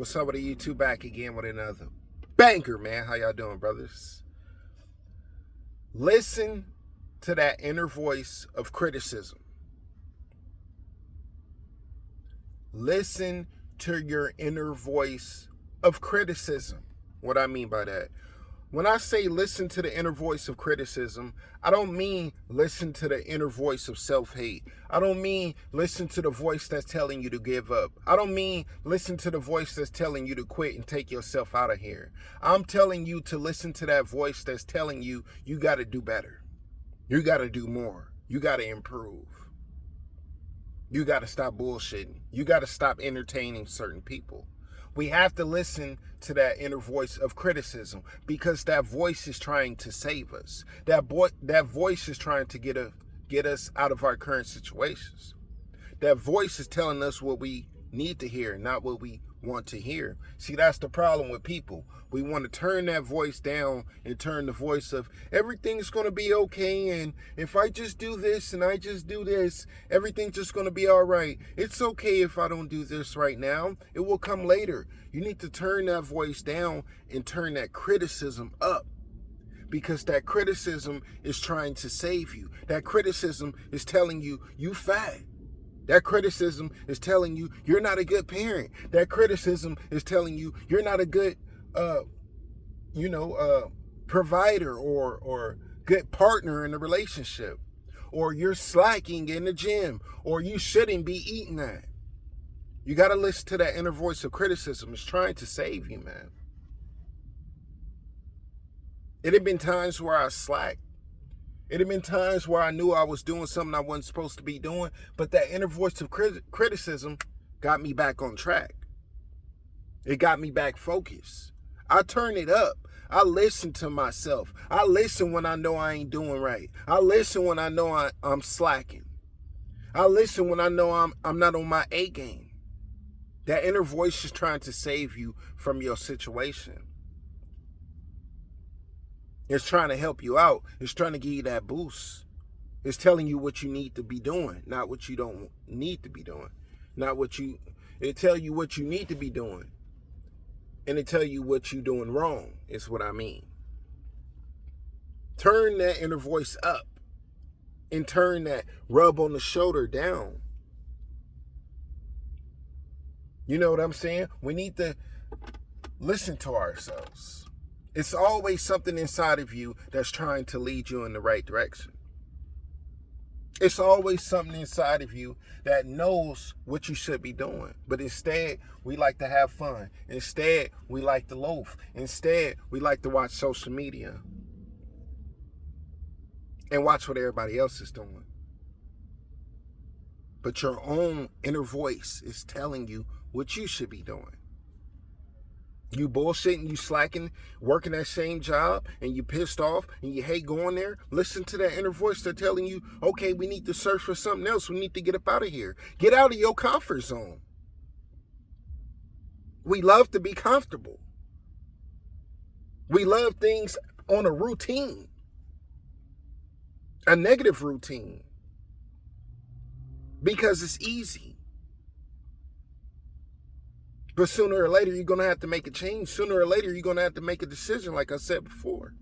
What's up with you two back again with another banger, man? How y'all doing, brothers? Listen to that inner voice of criticism. Listen to your inner voice of criticism. What I mean by that? When I say listen to the inner voice of criticism, I don't mean listen to the inner voice of self-hate. I don't mean listen to the voice that's telling you to give up. I don't mean listen to the voice that's telling you to quit and take yourself out of here. I'm telling you to listen to that voice that's telling you you got to do better. You got to do more. You got to improve. You got to stop bullshitting. You got to stop entertaining certain people. We have to listen to that inner voice of criticism because that voice is trying to save us. That voice is trying to get us out of our current situations. That voice is telling us what we need to hear, not what we want to hear. See, that's the problem with people. We want to turn that voice down and turn the voice of everything's going to be okay, and if I just do this and I just do this, everything's just going to be all right. It's okay if I don't do this right now. It will come later. You need to turn that voice down and turn that criticism up. Because that criticism is trying to save you. That criticism is telling you, you fat. That criticism is telling you you're not a good parent. That criticism is telling you you're not a good, provider or good partner in a relationship. Or you're slacking in the gym. Or you shouldn't be eating that. You got to listen to that inner voice of criticism. It's trying to save you, man. It had been times where I slacked. It had been times where I knew I was doing something I wasn't supposed to be doing, but that inner voice of criticism got me back on track. It got me back focused. I turn it up. I listen to myself. I listen when I know I ain't doing right. I listen when I know I'm slacking. I listen when I know I'm not on my A game. That inner voice is trying to save you from your situation. It's trying to help you out. It's trying to give you that boost. It's telling you what you need to be doing, not what you don't need to be doing. It tell you what you need to be doing. And it tell you what you're doing wrong, is what I mean. Turn that inner voice up and turn that rub on the shoulder down. You know what I'm saying? We need to listen to ourselves. It's always something inside of you that's trying to lead you in the right direction. It's always something inside of you that knows what you should be doing. But instead, we like to have fun. Instead, we like to loaf. Instead, we like to watch social media and watch what everybody else is doing. But your own inner voice is telling you what you should be doing. You bullshitting, you slacking, working that same job, and you pissed off, and you hate going there. Listen to that inner voice that's telling you, okay, we need to search for something else. We need to get up out of here. Get out of your comfort zone. We love to be comfortable. We love things on a routine, a negative routine, because it's easy. But sooner or later, you're going to have to make a change. Sooner or later, you're going to have to make a decision, like I said before.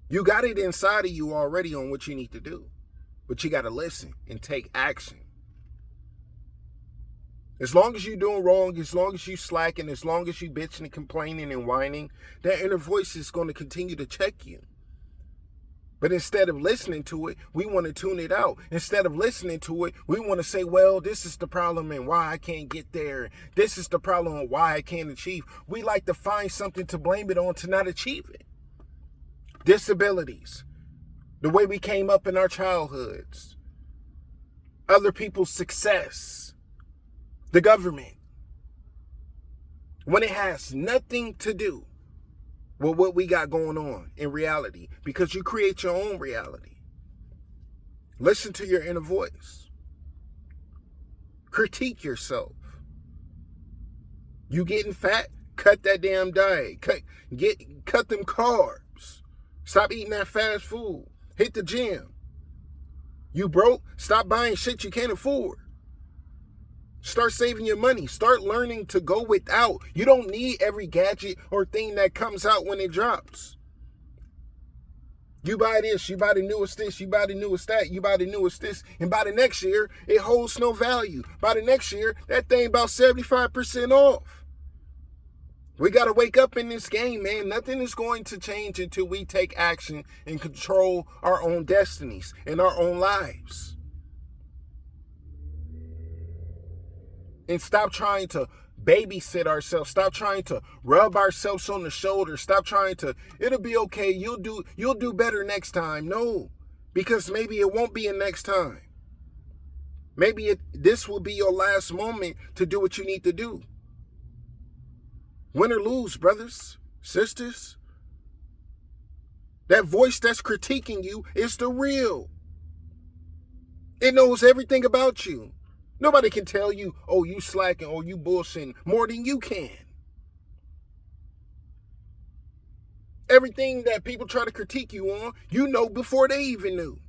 You got it inside of you already on what you need to do. But you got to listen and take action. As long as you're doing wrong, as long as you're slacking, as long as you're bitching and complaining and whining, that inner voice is going to continue to check you. But instead of listening to it, we want to tune it out. Instead of listening to it, we want to say, well, this is the problem and why I can't get there. This is the problem and why I can't achieve. We like to find something to blame it on to not achieve it. Disabilities, the way we came up in our childhoods, other people's success, the government, when it has nothing to do with what we got going on in reality, because you create your own reality. Listen to your inner voice. Critique yourself. You getting fat? Cut that damn diet. Cut them carbs. Stop eating that fast food. Hit the gym. You broke? Stop buying shit you can't afford. Start saving your money. Start learning to go without. You don't need every gadget or thing that comes out when it drops. You buy this, you buy the newest this, you buy the newest that, you buy the newest this, and by the next year, it holds no value. By the next year, that thing about 75% off. We got to wake up in this game, man. Nothing is going to change until we take action and control our own destinies and our own lives. And stop trying to babysit ourselves. Stop trying to rub ourselves on the shoulder. Stop trying to, it'll be okay. You'll do better next time. No, because maybe it won't be a next time. Maybe this will be your last moment to do what you need to do. Win or lose, brothers, sisters. That voice that's critiquing you is the real. It knows everything about you. Nobody can tell you, oh, you slacking or you bullshitting more than you can. Everything that people try to critique you on, you know before they even knew.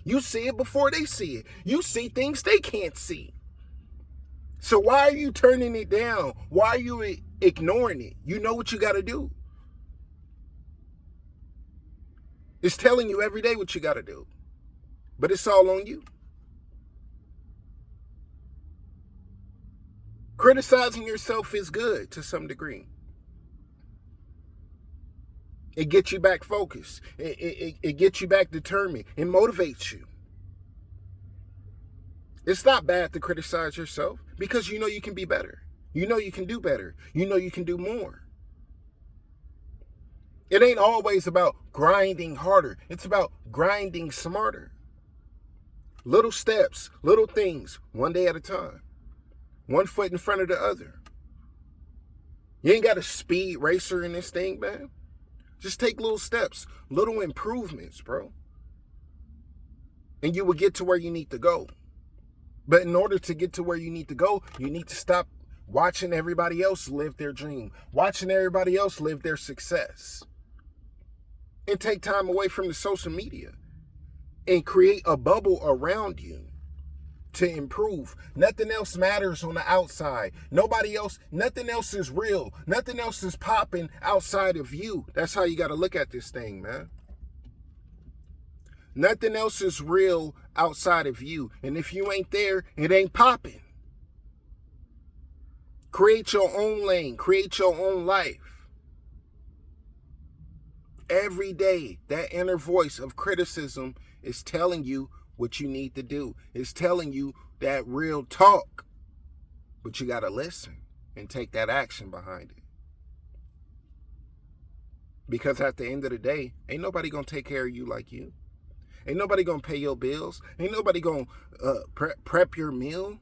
You see it before they see it. You see things they can't see. So why are you turning it down? Why are you ignoring it? You know what you got to do. It's telling you every day what you got to do. But it's all on you. Criticizing yourself is good to some degree. It gets you back focused. It gets you back determined. It motivates you. It's not bad to criticize yourself because you know you can be better. You know you can do better. You know you can do more. It ain't always about grinding harder. It's about grinding smarter. Little steps, little things, one day at a time. One foot in front of the other. You ain't got a speed racer in this thing, man. Just take little steps, little improvements, bro. And you will get to where you need to go. But in order to get to where you need to go, you need to stop watching everybody else live their dream, watching everybody else live their success. And take time away from the social media and create a bubble around you to improve. Nothing else matters on the outside. Nothing else is real. Nothing else is popping outside of you. That's how you got to look at this thing, man. Nothing else is real outside of you. And if you ain't there, it ain't popping. Create your own lane. Create your own life. Every day, that inner voice of criticism is telling you what you need to do. It's telling you that real talk. But you got to listen and take that action behind it. Because at the end of the day, ain't nobody going to take care of you like you. Ain't nobody going to pay your bills. Ain't nobody going to prep your meal.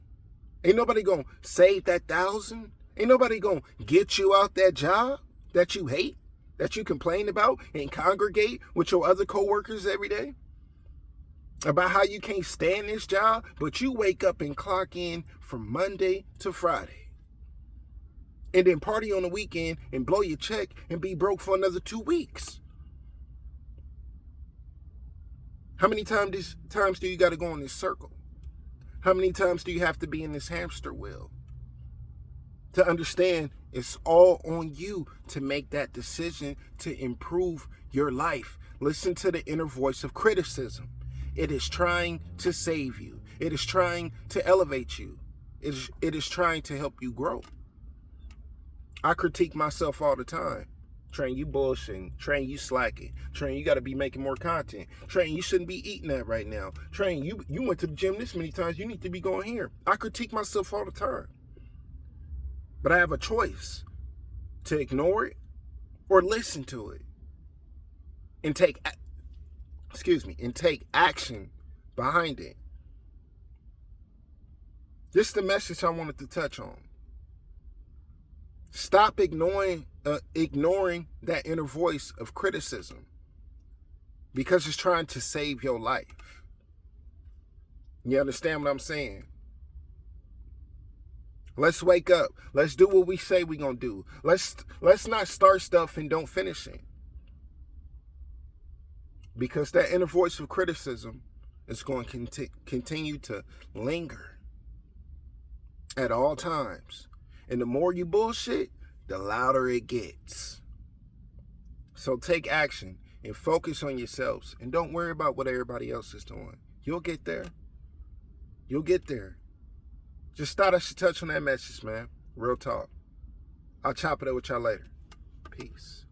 Ain't nobody going to save that $1,000. Ain't nobody going to get you out that job that you hate, that you complain about and congregate with your other coworkers every day about how you can't stand this job, but you wake up and clock in from Monday to Friday. And then party on the weekend and blow your check and be broke for another 2 weeks. How many times do you got to go in this circle? How many times do you have to be in this hamster wheel? To understand it's all on you to make that decision to improve your life. Listen to the inner voice of criticism. It is trying to save you. It is trying to elevate you. It is trying to help you grow. I critique myself all the time. Train, you bullshitting. Train, you slacking. Train, you got to be making more content. Train, you shouldn't be eating that right now. Train, you went to the gym this many times. You need to be going here. I critique myself all the time. But I have a choice to ignore it or listen to it and take action behind it. This is the message I wanted to touch on. Stop ignoring that inner voice of criticism because it's trying to save your life. You understand what I'm saying? Let's wake up. Let's do what we say we're going to do. Let's not start stuff and don't finish it. Because that inner voice of criticism is going to continue to linger. at all times. And the more you bullshit, the louder it gets. So take action and focus on yourselves and don't worry about what everybody else is doing. You'll get there. You'll get there. Just thought I should touch on that message, man. Real talk. I'll chop it up with y'all later. Peace.